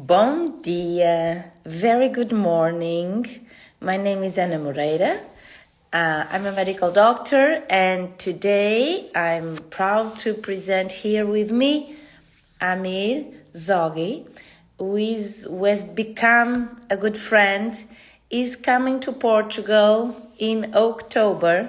Bom dia, very good morning. My name is Moreira. I'm a medical doctor, and today I'm proud to present here with me Amir, Zoghi, who has become a good friend, is coming to Portugal in October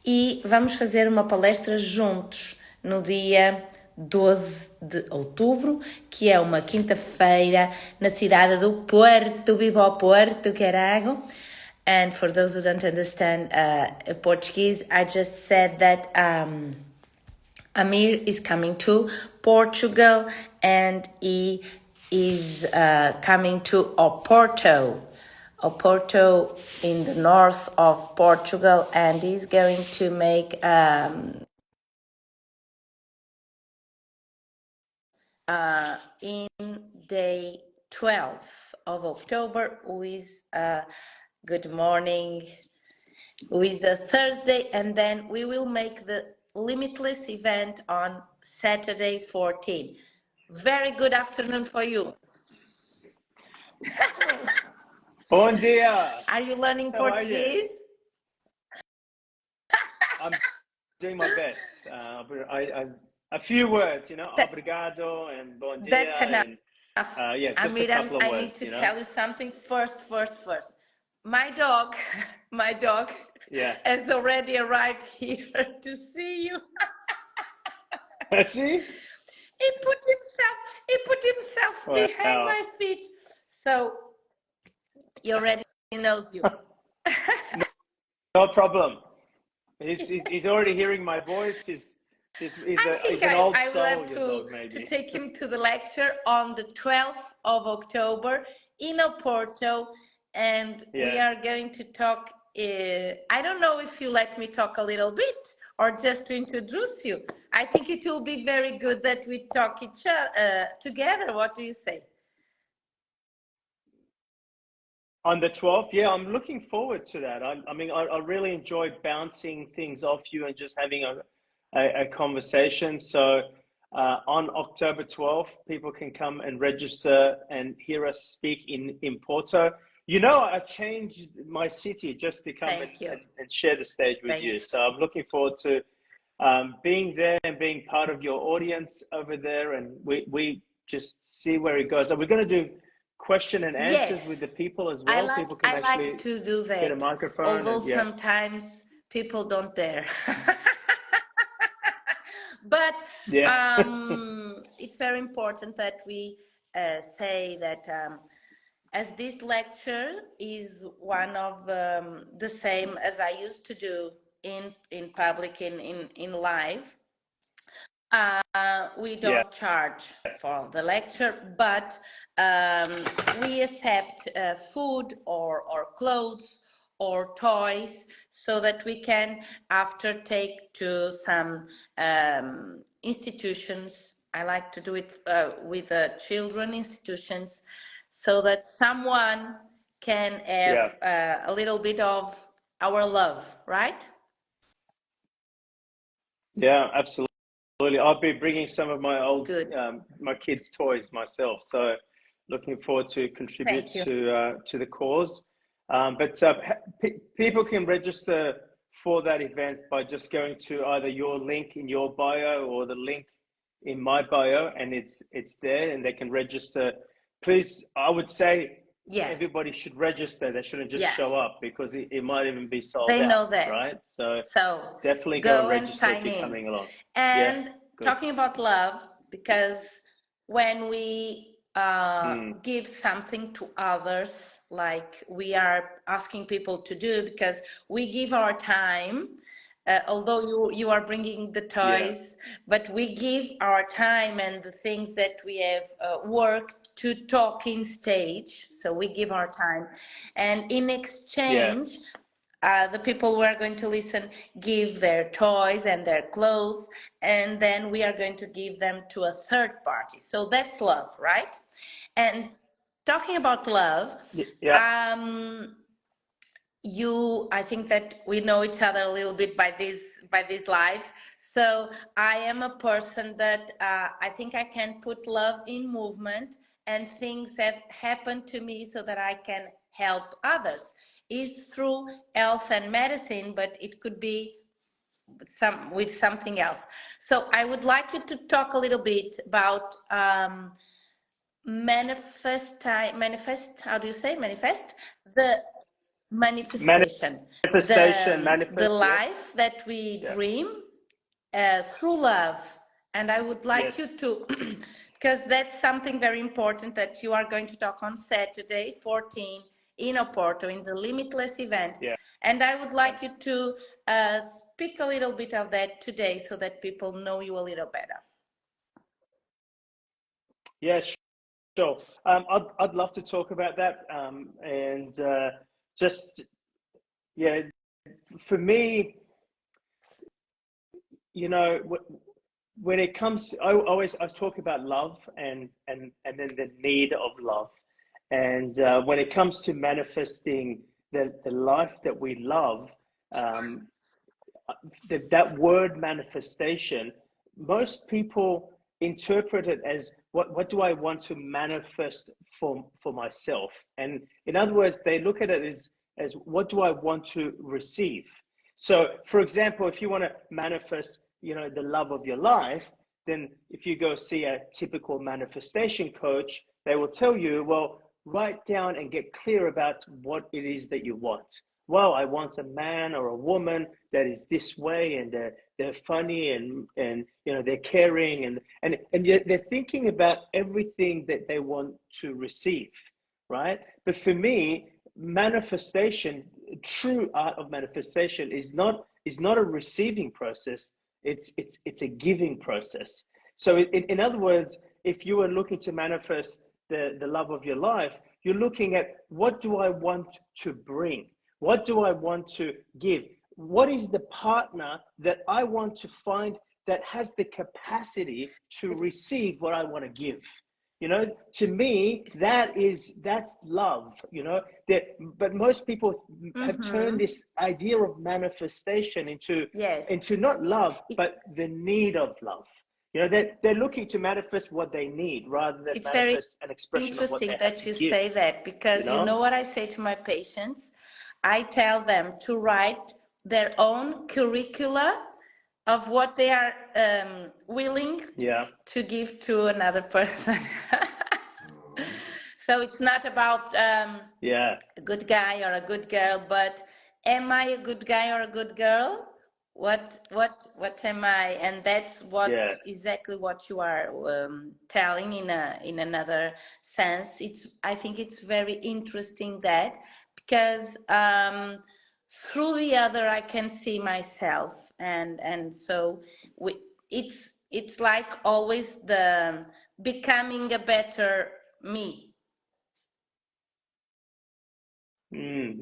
e vamos fazer uma palestra juntos no dia 12 de outubro, que é uma quinta-feira, na cidade do Porto, viva o Porto, carago. And for those who don't understand Portuguese, I just said that Amir is coming to Portugal and he is coming to Oporto in the north of Portugal, and he's going to make in day 12 of October, who is good morning, who is a Thursday, and then we will make the limitless event on Saturday 14. Very good afternoon for you. Bom dia. Are you learning How Portuguese? I'm doing my best. A few words, obrigado and bom dia. That's enough. Just a couple of words. I need to tell you something first. My dog has already arrived here to see you. See? He put himself behind my feet. So he already knows you. No problem. He's already hearing my voice. He's an old soul, will have dog, maybe. to take him to the lecture on the 12th of October in Oporto, and we are going to talk. I don't know if you let me talk a little bit or just to introduce you. I think it will be very good that we talk together. What do you say? On the 12th, I'm looking forward to that. I really enjoy bouncing things off you and just having a conversation. So on October 12th, people can come and register and hear us speak in Porto. I changed my city just to come and share the stage with you. So I'm looking forward to being there and being part of your audience over there. And we just see where it goes. Are we going to do question and answers with the people as well? People can actually like to do that. Get a microphone. Although sometimes people don't dare. But it's very important that we say that as this lecture is one of the same as I used to do in public, in live, we don't charge for the lecture, but we accept food or clothes or toys, so that we can after take to some institutions. I like to do it with children institutions, so that someone can have a little bit of our love, right? Yeah, absolutely. I'll be bringing some of my old my kids' toys myself, so looking forward to contribute to the cause. But people can register for that event by just going to either your link in your bio or the link in my bio, and it's there, and they can register. Please, I would say everybody should register. They shouldn't just show up, because it might even be sold out. They know that, right? So definitely go and and register sign if you're in. coming along. And talking about love, because when we give something to others, like we are asking people to do, because we give our time, although you are bringing the toys, but we give our time and the things that we have worked to talk in stage. So we give our time, and in exchange, the people who are going to listen give their toys and their clothes, and then we are going to give them to a third party. So that's love, right? And talking about love, I think that we know each other a little bit by these lives. So I am a person that I think I can put love in movement, and things have happened to me so that I can help others. Is through health and medicine, but it could be with something else. So I would like you to talk a little bit about manifest. How do you say manifest? The manifestation, Manifestation, the manifest, yeah. life that we Yeah. dream through love. And I would like you Yes. to, because that's something very important that you are going to talk on Saturday 14 in Oporto in the Limitless event. Yeah. And I would like you to speak a little bit of that today so that people know you a little better. Yeah, sure. I'd love to talk about that. And just, yeah, for me, you know, when it comes, I talk about love and then the need of love. And when it comes to manifesting the life that we love, that word manifestation, most people interpret it as what do I want to manifest for myself? And in other words, they look at it as what do I want to receive? So, for example, if you want to manifest, the love of your life, then if you go see a typical manifestation coach, they will tell you, well, write down and get clear about what it is that you want. Well, I want a man or a woman that is this way, and they're funny, and they're caring, and they're thinking about everything that they want to receive, right? But for me, manifestation, true art of manifestation, is not a receiving process. It's a giving process. So in other words, if you are looking to manifest the love of your life, you're looking at what do I want to bring? What do I want to give? What is the partner that I want to find that has the capacity to receive what I want to give? To me, that's love, but most people have turned this idea of manifestation into not love, but the need of love. They're looking to manifest what they need rather than manifest an expression of what they have to give. Interesting that you say that, because you know what I say to my patients? I tell them to write their own curricula of what they are willing to give to another person. So it's not about a good guy or a good girl, but am I a good guy or a good girl? What am I? And that's exactly what you are telling in another sense. I think it's very interesting that, because through the other I can see myself, and so it's like always the becoming a better me.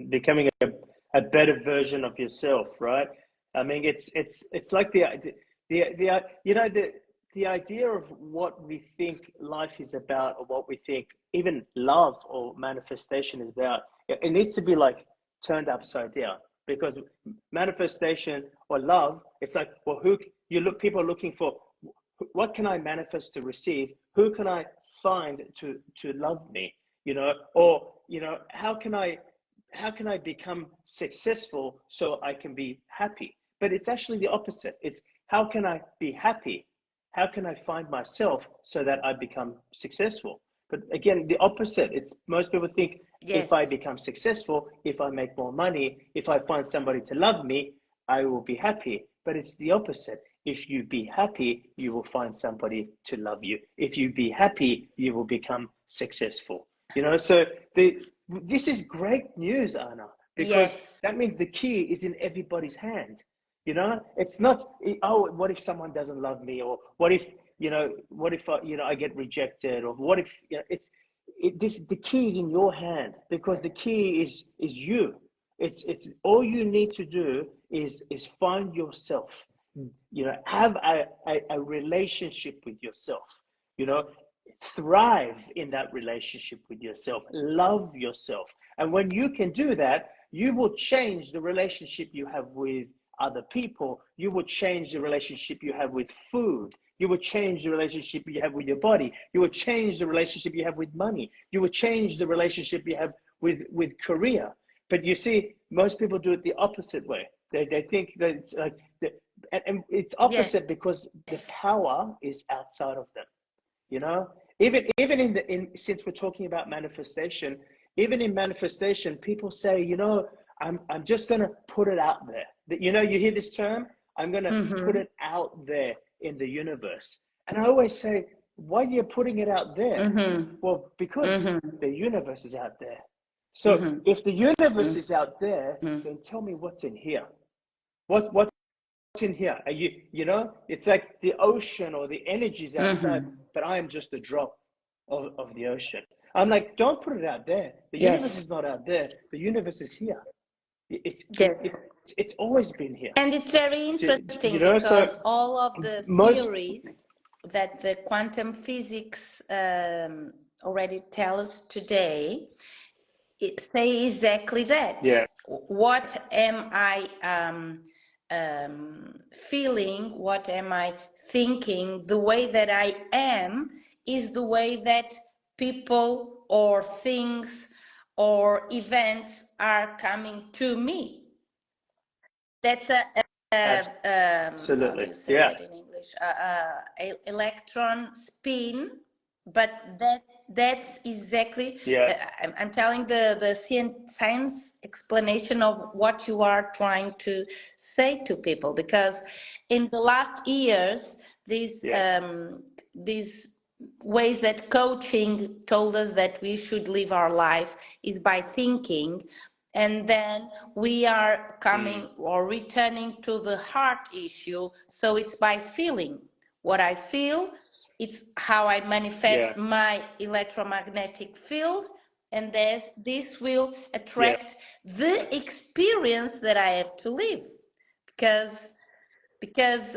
Becoming a better version of yourself, right? I mean, it's like the idea of what we think life is about, or what we think even love or manifestation is about. It needs to be like turned upside down, because manifestation or love, it's like, well, people are looking for, what can I manifest to receive? Who can I find to love me? Or how can I become successful so I can be happy? But it's actually the opposite. It's how can I be happy? How can I find myself so that I become successful? But again, the opposite. It's most people think, if I become successful, if I make more money, if I find somebody to love me, I will be happy. But it's the opposite. If you be happy, you will find somebody to love you. If you be happy, you will become successful. So this is great news, Anna, because that means the key is in everybody's hand. It's not, oh, what if someone doesn't love me, or what if I get rejected, or what if the key is in your hand, because the key is you. It's all you need to do is find yourself. Have a relationship with yourself. Thrive in that relationship with yourself. Love yourself. And when you can do that, you will change the relationship you have with other people. You will change the relationship you have with food. You will change the relationship you have with your body. You will change the relationship you have with money. You will change the relationship you have with career. But you see, most people do it the opposite way. They think that it's like, and it's opposite because the power is outside of them. You know, even since we're talking about manifestation, even in manifestation, people say, you know, I'm just gonna put it out there. That, you know, you hear this term, I'm gonna put it out there in the universe. And I always say, why are you putting it out there? Well, because the universe is out there. So if the universe is out there, then tell me what's in here. What's in here? Are you know, it's like the ocean or the energies outside, but I am just a drop of the ocean. I'm like, don't put it out there. The universe is not out there. The universe is here. It's always been here. And it's very interesting, you know, because so all of the theories that the quantum physics already tell us today, it say exactly that. Yeah. What am I feeling? What am I thinking? The way that I am is the way that people or things or events are coming to me. That's how do absolutely. you say that in English? Electron spin, but that's exactly. I'm telling the science explanation of what you are trying to say to people, because in the last years, these ways that coaching told us that we should live our life is by thinking, and then we are coming or returning to the heart issue. So it's by feeling. What I feel, it's how I manifest my electromagnetic field, and this will attract the experience that I have to live. Because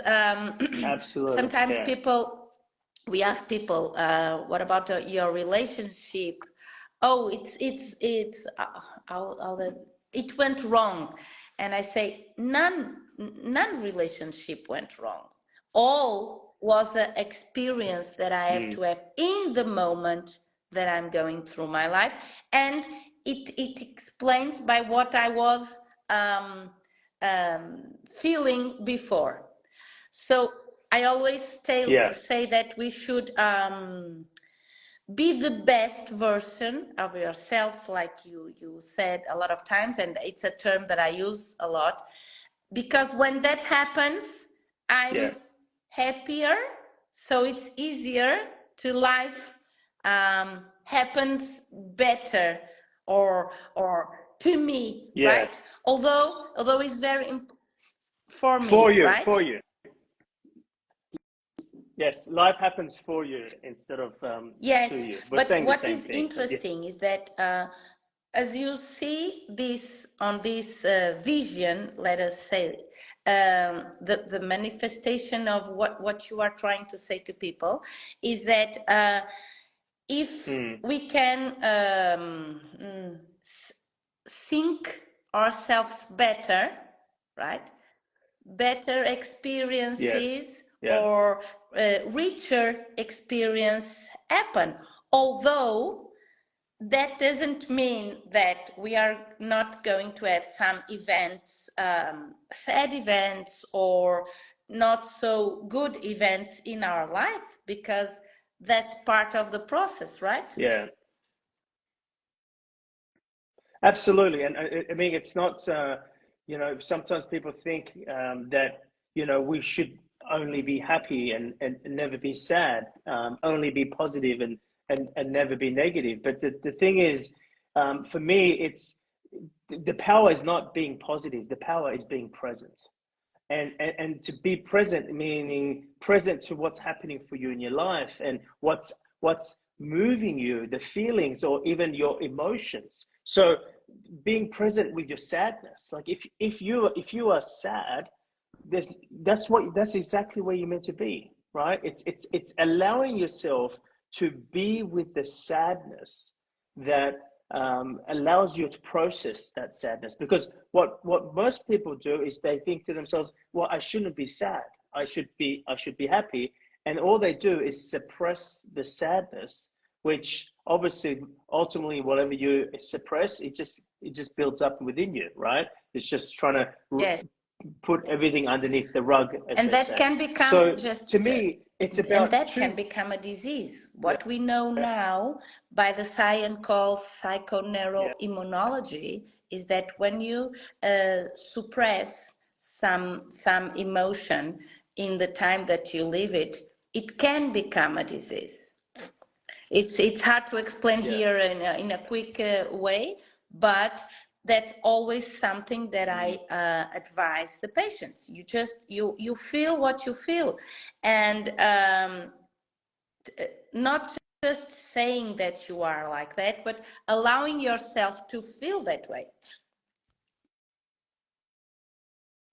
Absolutely. sometimes we ask people, what about your relationship? Oh, it went wrong. And I say, none relationship went wrong. All was an experience that I have to have in the moment that I'm going through my life. And it explains by what I was feeling before. So I always say that we should be the best version of yourselves, like you said a lot of times, and it's a term that I use a lot, because when that happens, I'm happier, so it's easier to life happens better or to me, right? Although it's very for me, right? For you. Yes, life happens for you instead of to you. We're but saying what the same is thing. interesting is that as you see this on this vision, let us say, the manifestation of what you are trying to say to people is that if we can think ourselves better, right? Better experiences or richer experience happen. Although that doesn't mean that we are not going to have some events, sad events or not so good events in our life, because that's part of the process, right? Yeah. Absolutely. And I mean, it's not, you know, sometimes people think that, you know, we should only be happy and never be sad, only be positive and never be negative. But the thing is, for me, it's the power is not being positive. The power is being present. And to be present, meaning present to what's happening for you in your life and what's moving you, the feelings or even your emotions. So being present with your sadness, like if you are sad, that's exactly where you're meant to be, right? It's allowing yourself to be with the sadness that allows you to process that sadness. Because what most people do is they think to themselves, well, I shouldn't be sad, I should be happy. and all they do is suppress the sadness, which obviously ultimately whatever you suppress, it just builds up within you, right? It's just trying to Yes. put everything underneath the rug, as And they that say. can become So just, to me, it's and about that can become a disease. What we know now by the science called psychoneuroimmunology is that when you suppress some emotion in the time that you live it, it can become a disease. It's hard to explain here in a quick way, but that's always something that I advise the patients. You feel what you feel, and not just saying that you are like that, but allowing yourself to feel that way.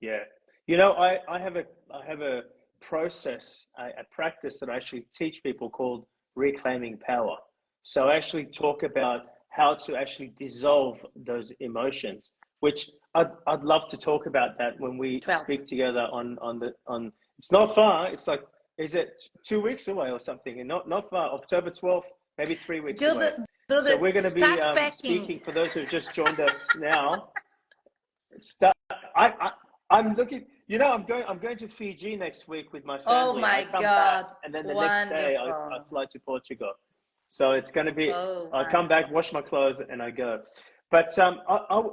Yeah, you know, I have a process, a practice that I actually teach people called reclaiming power. So I actually talk about how to actually dissolve those emotions, which I'd love to talk about that when we 12. speak together on. It's not far. It's like, is it 2 weeks away or something? And not far. October 12th, maybe 3 weeks away. So we're going to be speaking for those who've just joined us now. I'm looking. You know, I'm going to Fiji next week with my family. Oh my I come God! back, and then the next day I Wonderful. fly to Portugal. So it's going to be. Oh, I come back, wash my clothes, and I go. But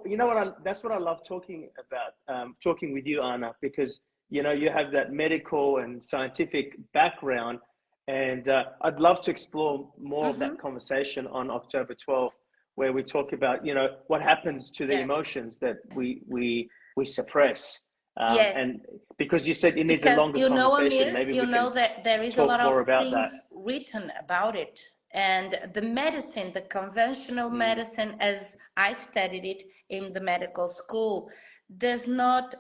you know what? That's what I love talking about. Talking with you, Anna, because you know you have that medical and scientific background, and I'd love to explore more of that conversation on October 12th, where we talk about what happens to the emotions that we suppress. Yes. And because you said it needs a Because longer conversation, Amir, maybe we can that there is a talk lot more of about that. things written about it. And the medicine, the conventional medicine, as I studied it in the medical school, does not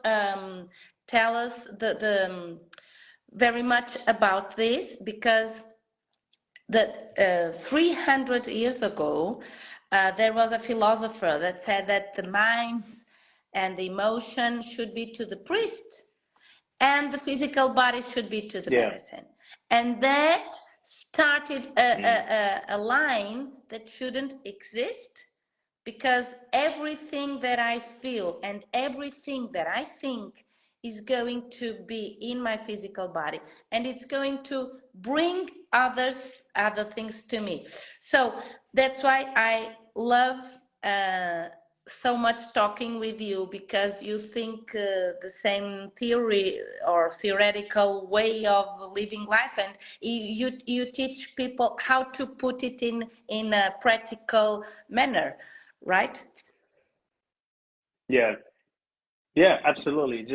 tell us very much about this, because 300 years ago, there was a philosopher that said that the minds and the emotion should be to the priest, and the physical body should be to the medicine. And that started a line that shouldn't exist, because everything that I feel and everything that I think is going to be in my physical body, and it's going to bring other things to me. So that's why I love so much talking with you, because you think the same theory or theoretical way of living life, and you teach people how to put it in a practical manner, right? Yeah, absolutely.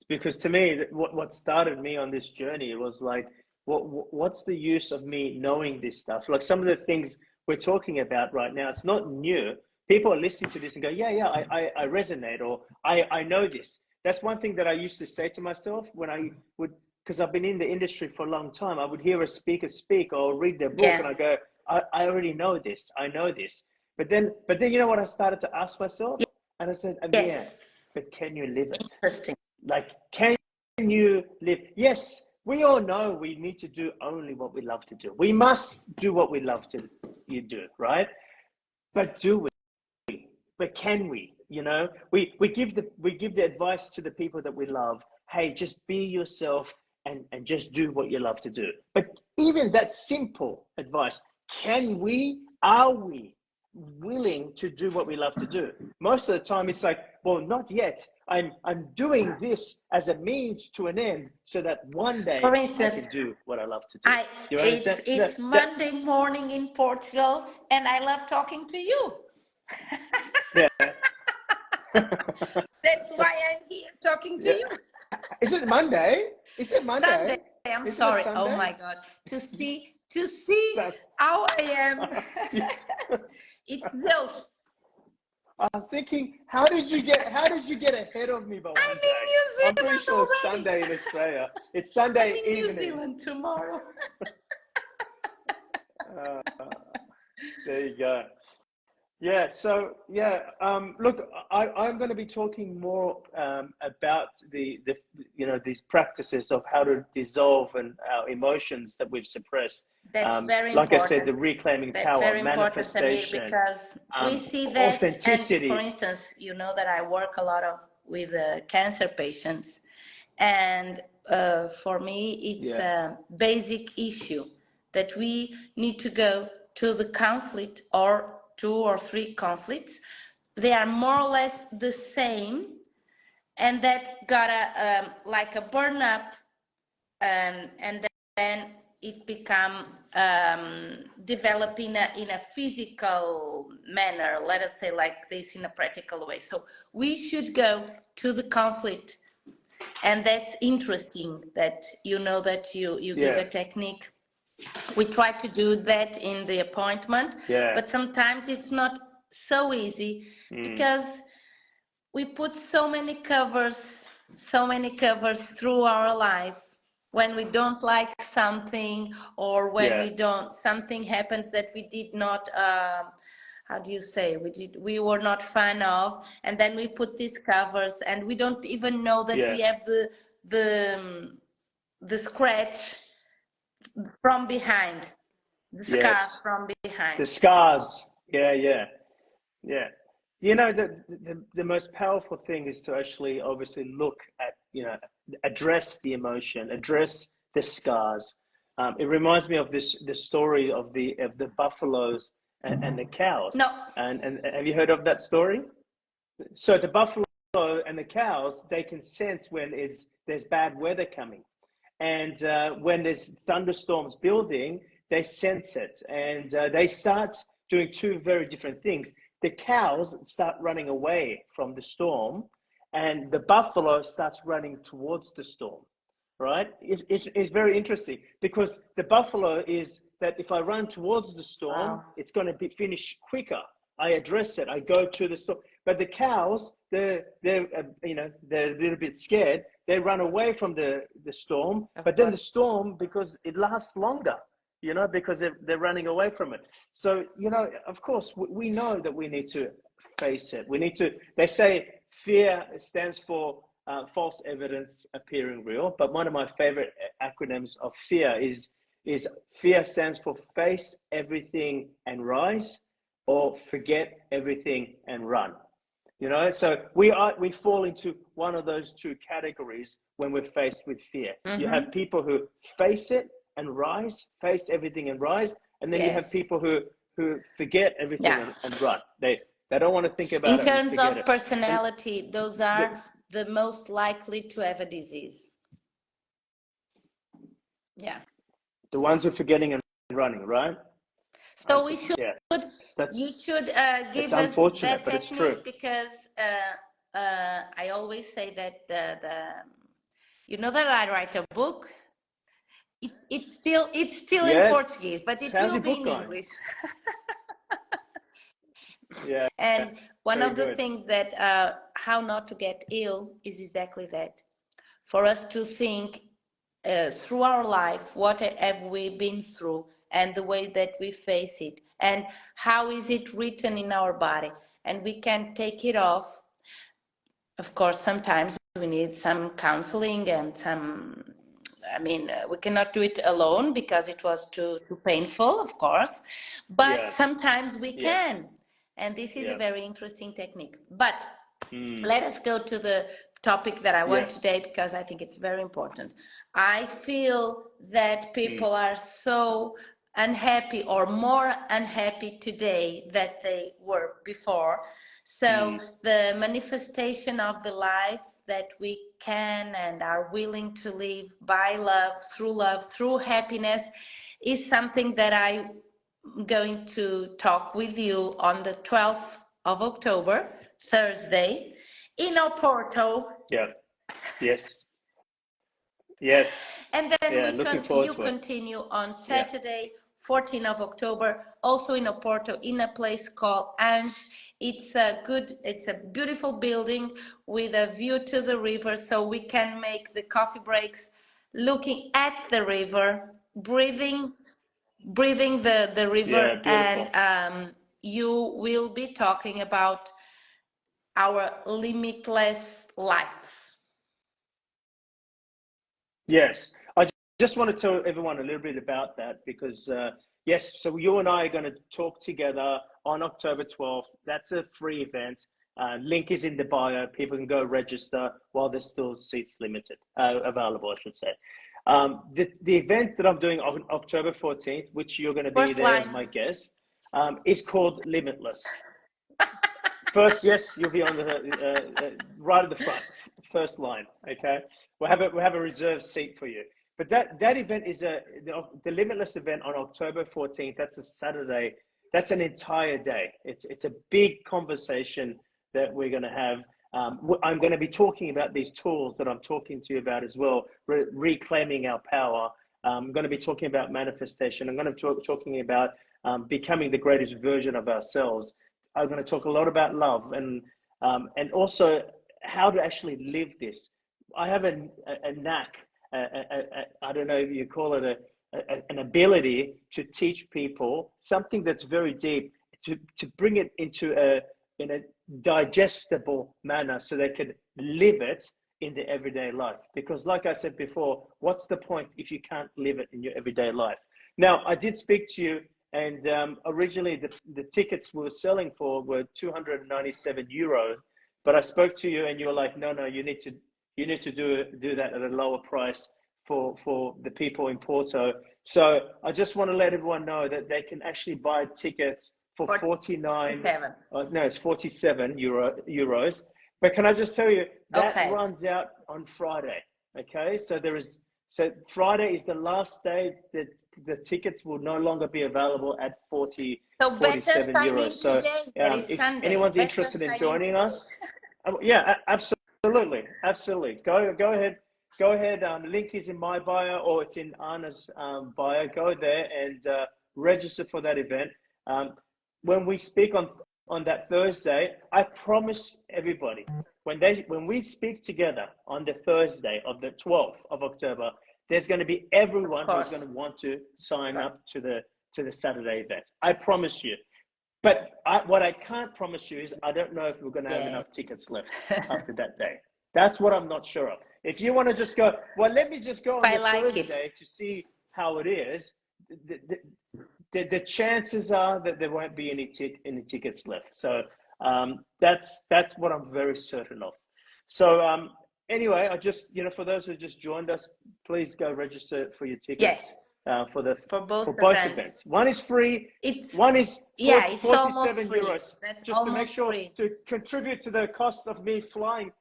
Because to me, what started me on this journey was like, what's the use of me knowing this stuff? Like some of the things we're talking about right now, it's not new. People are listening to this and go, yeah, I resonate, or I know this. That's one thing that I used to say to myself when I would, because I've been in the industry for a long time. I would hear a speaker speak or read their book, and I go, I already know this. I know this. But then you know what I started to ask myself? And I said, Amir, Yes. but can you live it? Interesting. Like, can you live? Yes, we all know we need to do only what we love to do. We must do what we love to do, right? But do we? But can we? We give the advice to the people that we love. Hey, just be yourself and just do what you love to do. But even that simple advice, are we willing to do what we love to do? Most of the time it's like, well, not yet. I'm doing this as a means to an end, so that one day For instance, I can do what I love to do. You understand? it's Monday morning in Portugal, and I love talking to you. Yeah. That's why I'm here talking to you. Is it Monday? Is it Monday? Sunday. I'm Isn't it sorry. Sunday? Oh my God. To see how I am. It's Zeus. I was thinking, how did you get ahead of me by one I'm day? in New Zealand I'm pretty sure it's already. Sunday in Australia. It's Sunday I'm in evening. New Zealand tomorrow. There you go. Yeah, so yeah, look, I'm going to be talking more about the these practices of how to dissolve and our emotions that we've suppressed. That's very Like I said, important. the reclaiming That's power, very important, Amir, manifestation, because we see that, and for authenticity. instance, you know that I work a lot of with cancer patients, and for me, it's Yeah, a basic issue that we need to go to the conflict or two or three conflicts. They are more or less the same, and that got a like a burn up, and then it become develop in a physical manner, let us say like this, in a practical way. So we should go to the conflict, and that's interesting that you know that you give yeah, a technique. We try to do that in the appointment, yeah, but sometimes it's not so easy because we put so many covers through our life. When we don't like something, or when yeah, we don't, something happens that we did not, how do you say, we were not fan of, and then we put these covers, and we don't even know that yeah. we have the scratch from behind, the scar Yes, from the behind. scars. Yeah, yeah. Yeah. You know, the most powerful thing is to actually obviously look at, address the emotion, address the scars. It reminds me of the story of the buffaloes and the cows. No. And have you heard of that story? So the buffalo and the cows, they can sense when there's bad weather coming. And when there's thunderstorms building, they sense it, and they start doing two very different things. The cows start running away from the storm, and the buffalo starts running towards the storm. Right? It's very interesting because the buffalo is that if I run towards the storm, Wow. it's going to be finished quicker. I address it. I go to the storm. But the cows, they're a little bit scared. They run away from the storm. But then the storm, because it lasts longer, because they're running away from it. So, of course, we know that we need to face it. We need to, they say fear stands for false evidence appearing real. But one of my favorite acronyms of fear is fear stands for face everything and rise, or forget everything and run. So we fall into one of those two categories when we're faced with fear. You have people who face it and rise, face everything and rise, and then you have Yes. people who forget everything Yeah. and run. They don't want to think about In it and terms forget of it. And personality, those are the most likely to have a disease. Yeah. the ones who are forgetting and running, right? So we should, Yeah, you that's should it's give us unfortunate, that but it's true. technique, because I always say that you know that I write a book. It's still in Yes. Portuguese, but it How's will your be book in going? English. Yeah, And one very of the good. things that how not to get ill is exactly that. For us to think through our life, what have we been through, and the way that we face it, and how is it written in our body, and we can take it off. Of course, sometimes we need some counseling and some, I mean, we cannot do it alone because it was too painful, of course, but Yeah, sometimes we yeah, can. And this is a yeah. very interesting technique. But Mm, let us go to the topic that I want yeah. today, because I think it's very important. I feel that Mm, people are so unhappy, or more unhappy today than they were before. So mm, the manifestation of the life that we can and are willing to live by love, through happiness, is something that I'm going to talk with you on the 12th of October, Thursday, in Oporto. yeah. Yes. Yes. And then Yeah. Looking forward you to it. continue on Yeah. Saturday, 14th of October, also in Oporto, in a place called Ange. It's a beautiful building with a view to the river, so we can make the coffee breaks looking at the river, breathing the river, Yeah. and Beautiful. you will be talking about our limitless lives. Yes, I just want to tell everyone a little bit about that because, yes, so you and I are going to talk together on October 12th. That's a free event. Link is in the bio. People can go register while there's still seats limited, available, I should say. The event that I'm doing on October 14th, which you're going to be there as my guest, is called Limitless. First, yes, you'll be on the right at the front, first line. Okay, we'll have a reserved seat for you. But that event is the Limitless event on October 14th. That's a Saturday. That's an entire day. It's a big conversation that we're going to have. I'm going to be talking about these tools that I'm talking to you about as well, reclaiming our power. I'm going to be talking about manifestation. I'm going to be talking about becoming the greatest version of ourselves. I'm going to talk a lot about love and also how to actually live this. I have a knack, I don't know if you call it an ability to teach people something that's very deep, to bring it into in a digestible manner so they can live it in their everyday life. Because like I said before, what's the point if you can't live it in your everyday life? Now, I did speak to you, and originally the tickets we were selling for were 297 euros, but I spoke to you and you were like, no, you need to do that at a lower price for the people in Porto. So I just want to let everyone know that they can actually buy tickets for 47 euros. But can I just tell you that runs out on Friday? Okay, so Friday is the last day that the tickets will no longer be available at 47 euros. So if anyone's interested in joining us, yeah, absolutely. Go ahead. Link is in my bio or it's in Anna's bio. Go there and register for that event. When we speak on that Thursday, I promise everybody, when we speak together on the Thursday of the 12th of October, there's going to be everyone who's going to want to sign up to the Saturday event. I promise you. But what I can't promise you is I don't know if we're going to have enough tickets left after that day. That's what I'm not sure of. If you want to just go, well, let me just go on the Thursday to see how it is. The chances are that there won't be any tickets left. So that's what I'm very certain of. So anyway, I just, for those who just joined us, please go register for your tickets. For both events. One is free. One is 47 euros. That's just to make sure free. To contribute to the cost of me flying.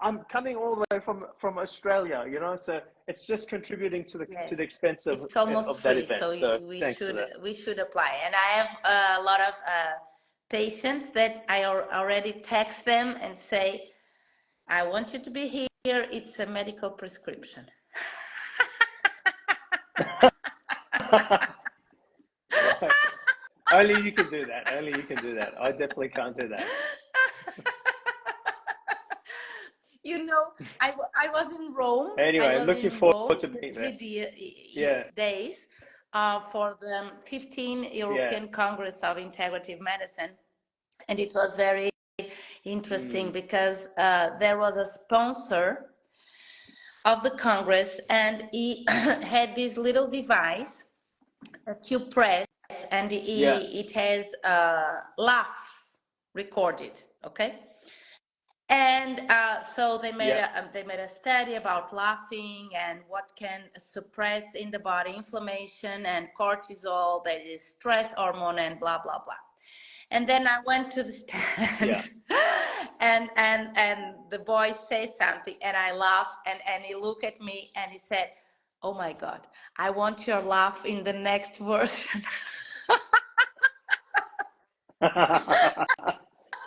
I'm coming all the way from Australia, so it's just contributing to the expense of it's almost of free, that event. so we should apply. And I have a lot of patients that I already text them and say, I want you to be here. It's a medical prescription. Only you can do that. I definitely can't do that. I was in Rome. Anyway, looking forward to being there. 3 days for the 15th European Congress of Integrative Medicine. And it was very interesting because there was a sponsor of the Congress and he had this little device that you press and it has laughs recorded, okay? And so they made a study about laughing and what can suppress in the body inflammation and cortisol, that is stress hormone and blah blah blah. And then I went to the stand and the boy says something and I laugh and he looked at me and he said, "Oh my God, I want your laugh in the next version."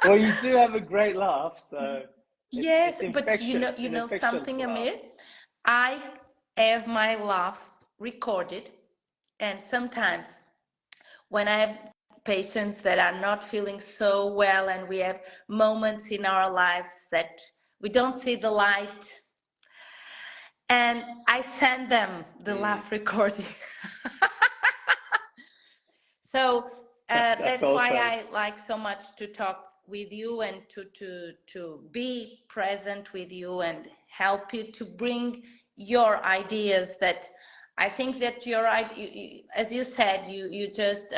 Well, you do have a great laugh, so it's but you know something, laugh. Amir, I have my laugh recorded, and sometimes when I have patients that are not feeling so well, and we have moments in our lives that we don't see the light, and I send them the laugh recording. So That's That's why awesome. I like so much to talk with you and to be present with you and help you to bring your ideas. That I think that you're right. As you said, you just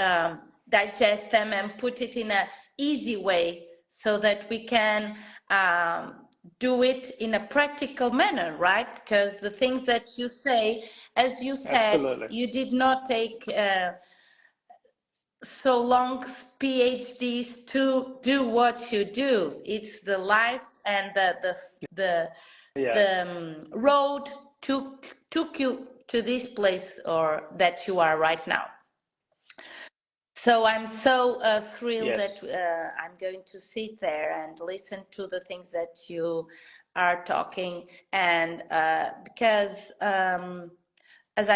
digest them and put it in a easy way so that we can do it in a practical manner, right? Because the things that you say, as you said, Absolutely. you did not take so long PhDs to do what you do. It's the life and the Yeah. road took you to this place or that you are right now. So I'm so thrilled that Yes. I'm going to sit there and listen to the things that you are talking, and because as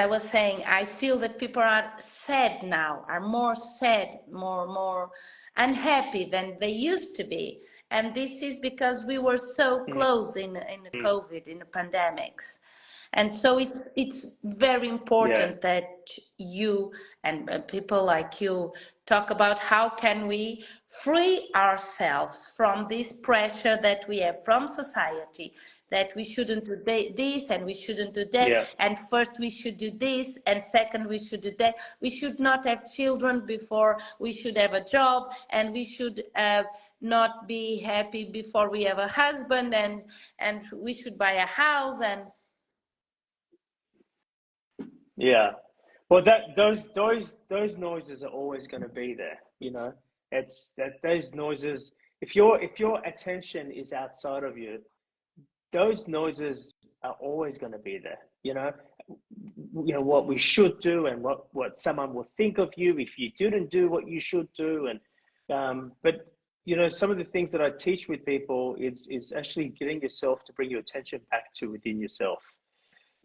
I was saying, I feel that people are sad now, are more sad, more unhappy than they used to be, and this is because we were so Mm. close in the COVID, in the pandemics. And so it's very Yeah. important that you and people like you talk about how can we free ourselves from this pressure that we have from society, that we shouldn't do this and we shouldn't do that, Yeah. and first we should do this and second we should do that. We should not have children before we should have a job, and we should not be happy before we have a husband, and we should buy a house. And Yeah. Well, those noises are always going to be there. You know, it's that those noises. If your attention is outside of you, those noises are always going to be there. What we should do and what someone will think of you if you didn't do what you should do. And but some of the things that I teach with people is actually getting yourself to bring your attention back to within yourself.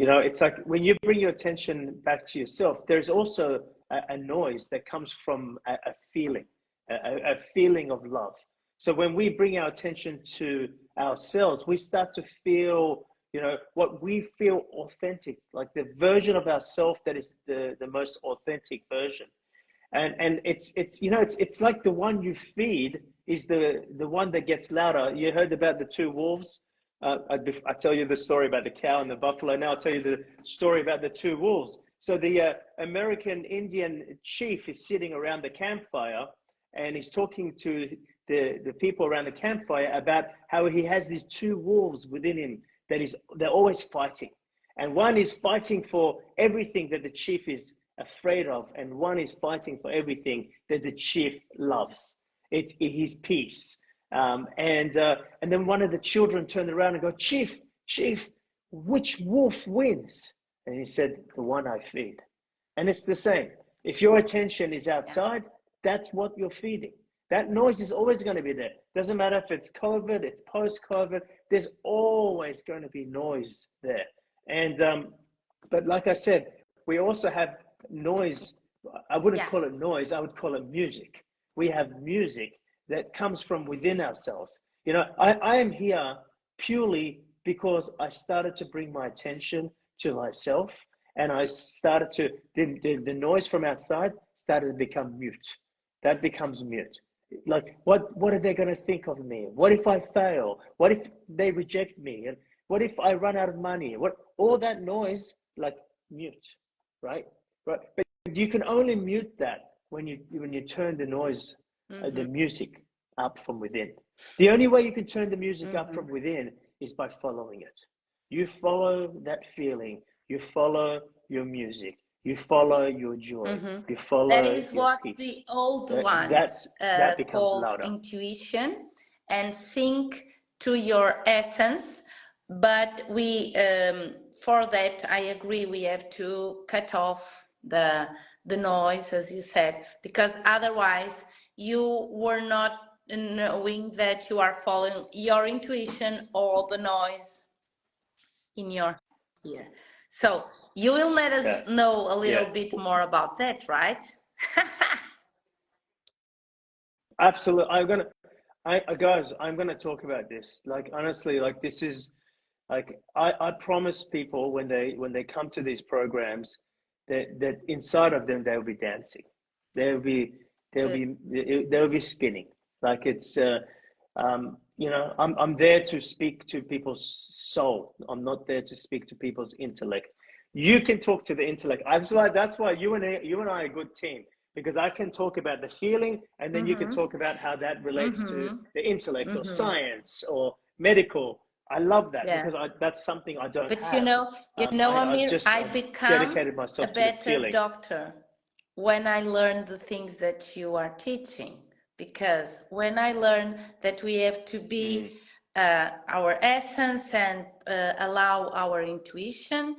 It's like when you bring your attention back to yourself, there's also a noise that comes from a feeling, a feeling of love. So when we bring our attention to ourselves, we start to feel, what we feel authentic, like the version of ourself that is the most authentic version. And it's like the one you feed is the one that gets louder. You heard about the two wolves. I tell you the story about the cow and the buffalo. Now I'll tell you the story about the two wolves. So the American Indian chief is sitting around the campfire, and he's talking to the people around the campfire about how he has these two wolves within him they're always fighting. And one is fighting for everything that the chief is afraid of, and one is fighting for everything that the chief loves. It is peace. And then one of the children turned around and go, Chief, which wolf wins? And he said, the one I feed. And it's the same. If your attention is yeah. outside, that's what you're feeding. That noise is always going to be there. Doesn't matter if it's COVID, it's post-COVID. There's always going to be noise there. And but like I said, we also have noise. I wouldn't Yeah. call it noise. I would call it music. We have music that comes from within ourselves. I am here purely because I started to bring my attention to myself, and I started to the noise from outside started to become mute. That becomes mute. Like what are they going to think of me? What if I fail? What if they reject me? And what if I run out of money? What all that noise, like, mute, right? But you can only mute that when you turn the noise, the music up from within. The only way you can turn the music up from within is by following it. You follow that feeling. You follow your music. You follow your joy. You That follow is your what peace. the old ones That becomes called louder. intuition and sync to your essence. But for that, I agree, we have to cut off the noise, as you said, because otherwise you were not knowing that you are following your intuition or the noise in your ear. So you will let Yeah, us know a little yeah. bit more about that, right? Absolutely. Guys, I'm gonna talk about this. Like, honestly, like, this is like, I promise people when they come to these programs that inside of them they'll be dancing. They'll be to they'll be spinning. Like it's you know, I'm there to speak to people's soul. I'm not there to speak to people's intellect. You can talk to the intellect. That's why you and I are a good team, because I can talk about the feeling, and then you can talk about how that relates to the intellect or science or medical. I love that, yeah. because that's something I don't But have. Amir, I I've become dedicated a myself to the better feeling. doctor when I learn the things that you are teaching. Because when I learn that we have to be our essence and allow our intuition,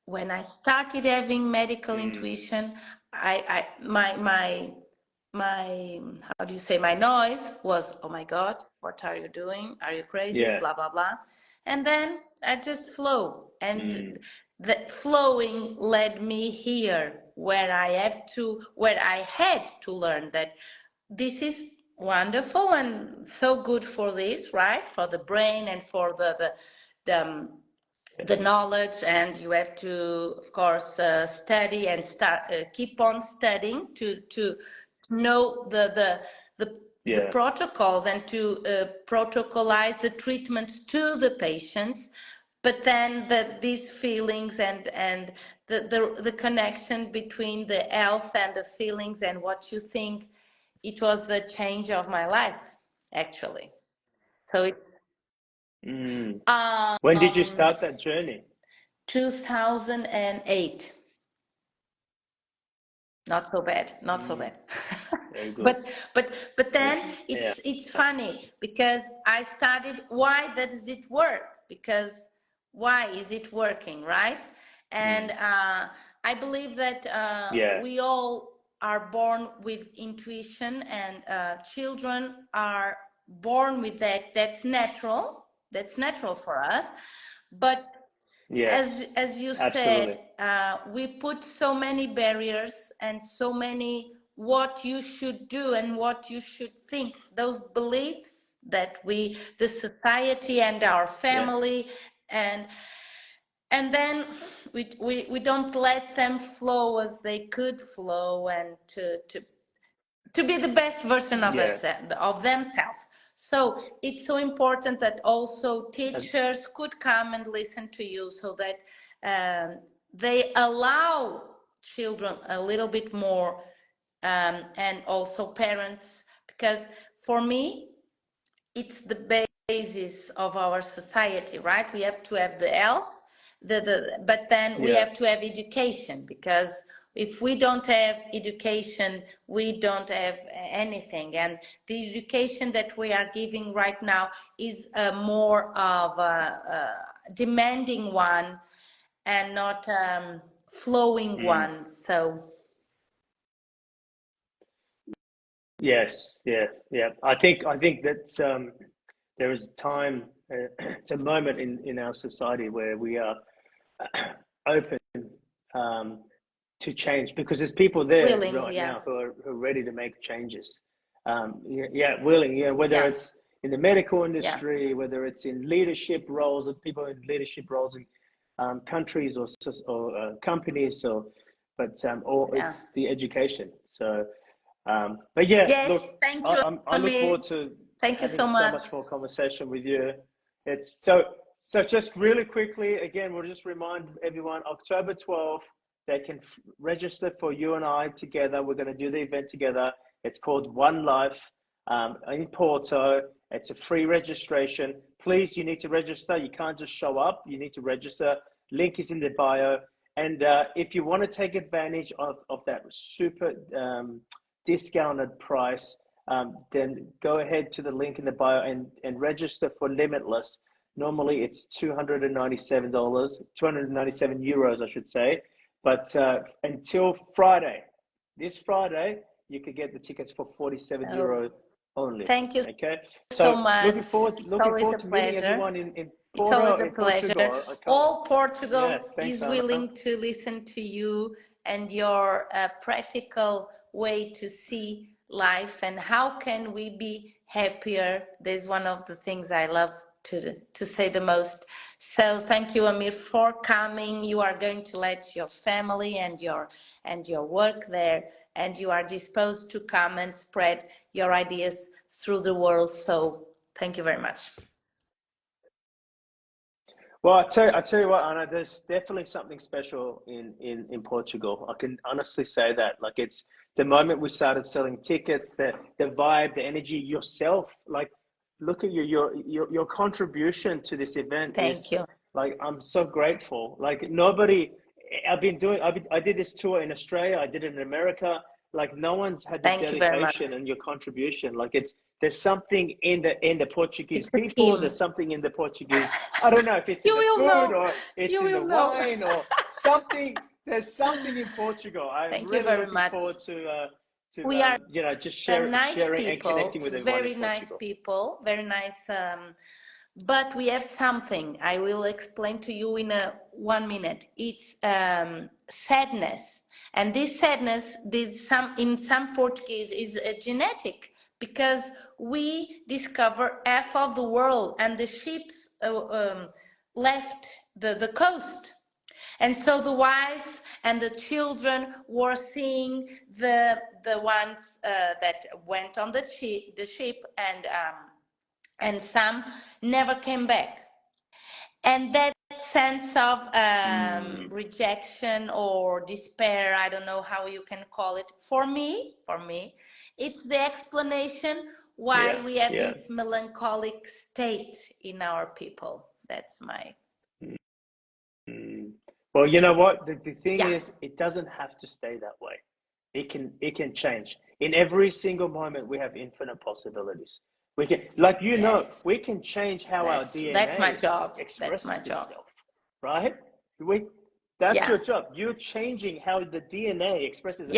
when I started having medical intuition, my how do you say, my noise was, oh my God, what are you doing? Are you crazy? Yeah. Blah blah blah. And then I just flow, and the flowing led me here, where I had to learn that this is wonderful and so good for this, right, for the brain and for the knowledge. And you have to, of course, study and keep on studying to know the Yeah. protocols and to protocolize the treatments to the patients. But then these feelings and the connection between the health and the feelings and what you think, it was the change of my life, actually. So it When did you start that journey? 2008. Not so bad, not so bad. Very good. But Yeah. then Yeah. it's funny, because I started, why does it work? Because why is it working, right? And I believe that Yeah. we all are born with intuition, and children are born with that. That's natural. That's natural for us. But Yes. as you Absolutely. said, we put so many barriers and so many what you should do and what you should think, those beliefs that the society and our Yeah. family, and then we don't let them flow as they could flow, and to be the best version of Yeah. of themselves. So it's so important that also And teachers could come and listen to you, so that they allow children a little bit more, and also parents, because for me it's the basis of our society, right? We have to have the health, but then we yeah. have to have education, because if we don't have education, we don't have anything. And the education that we are giving right now is more of a demanding one, and not flowing one. So Yes. Yeah. Yeah. I think that there is a time, it's a moment in our society where we are open um, to change, because there's people there willing, right yeah, now who are ready to make changes. Yeah, yeah, willing. Yeah, whether yeah, it's in the medical yeah, industry, whether it's in leadership roles, of people in leadership roles in countries or companies, or yeah. it's the education. So, but yeah, Yes, look, thank you, I look Amir. forward to Thank you so having so much. much more conversation with you. It's so just really quickly, again, we'll just remind everyone, October 12th, they can register for you and I together. We're going to do the event together. It's called One Life in Porto. It's a free registration. Please, you need to register. You can't just show up. You need to register. Link is in the bio. And if you want to take advantage of that super discounted price, then go ahead to the link in the bio and register for Limitless. Normally it's $297, 297 euros, I should say. But until Friday, this Friday, you could get the tickets for 47 Oh, euro only. thank you Okay, so so much. It's looking always forward a to meeting pleasure. everyone in It's Porto, always a in pleasure. Portugal. All Yeah, Portugal thanks, is Anna. willing to listen to you and your practical way to see life and how can we be happier. There's one of the things I love to say the most. So thank you, Amir, for coming. You are going to let your family and your work there, and you are disposed to come and spread your ideas through the world. So thank you very much. Well, I tell you what, Anna, there's definitely something special in Portugal. I can honestly say that. Like, it's the moment we started selling tickets, the vibe, the energy, yourself. Like, look at your contribution to this event Thank is you. like, I'm so grateful. Like, nobody. I did this tour in Australia. I did it in America. Like, no one's had the Thank you very much. dedication and your contribution. Like, there's something in the Portuguese It's a people. team. There's something in the Portuguese. I don't know if it's in You the will food know. or it's You in the will know. wine or something. There's something in Portugal. I'm Thank you really very looking much. forward to We are just nice sharing and people, connecting with everyone in very nice Portugal. people, very nice. But we have something I will explain to you in 1 minute. It's sadness, and this sadness in some Portuguese is genetic, because we discover half of the world, and the ships left the coast. And so the wives and the children were seeing the ones that went on the ship, and some never came back. And that sense of rejection or despair, I don't know how you can call it. For me, it's the explanation why we have this melancholic state in our people. That's my. Well, you know what? The thing is, it doesn't have to stay that way. It can change. In every single moment, we have infinite possibilities. We can, like, we can change how our DNA that's my job. expresses itself, right? That's your job. You're changing how the DNA expresses it.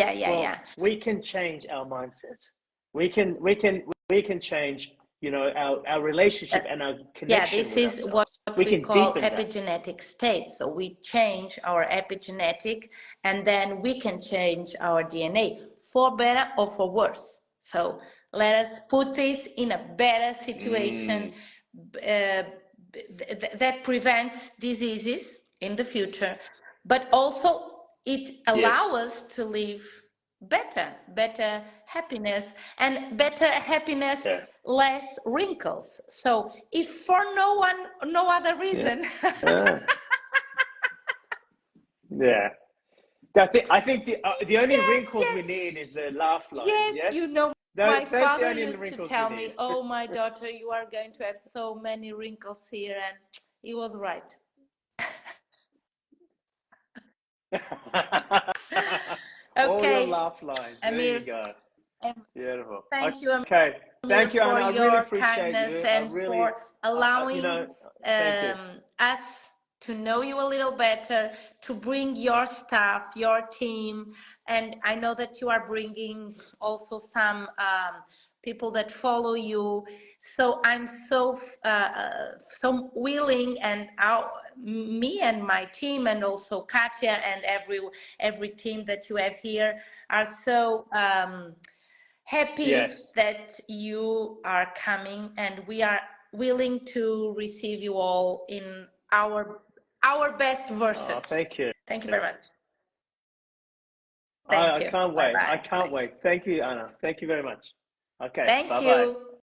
We can change our mindsets. We can change, our relationship and our connection this with is ourselves. what We we can call deepen epigenetic state. So we change our epigenetic, and then we can change our DNA for better or for worse. So let us put this in a better situation that prevents diseases in the future, but also it allows us to live better happiness, and better happiness, less wrinkles. So if for no other reason. I think the only wrinkles we need is the laugh line. Yes. My That's the father only used to wrinkles tell we me, need. "Oh, my daughter, you are going to have so many wrinkles here," and he was right. All your Okay, laugh lines. There Amir. you go. Beautiful. Thank you, Okay. Amir, Thank you, for Anna. I really your appreciate kindness you. I and really, for allowing thank you. us to know you a little better, to bring your staff, your team. And I know that you are bringing also some people that follow you. So I'm so willing, and me and my team, and also Katya and every team that you have here, are so happy that you are coming, and we are willing to receive you all in our best version. Oh, thank you. Thank you very much. I can't wait. Bye-bye. I can't wait. Thank you, Anna. Thank you very much. Okay. Thank Bye-bye. you.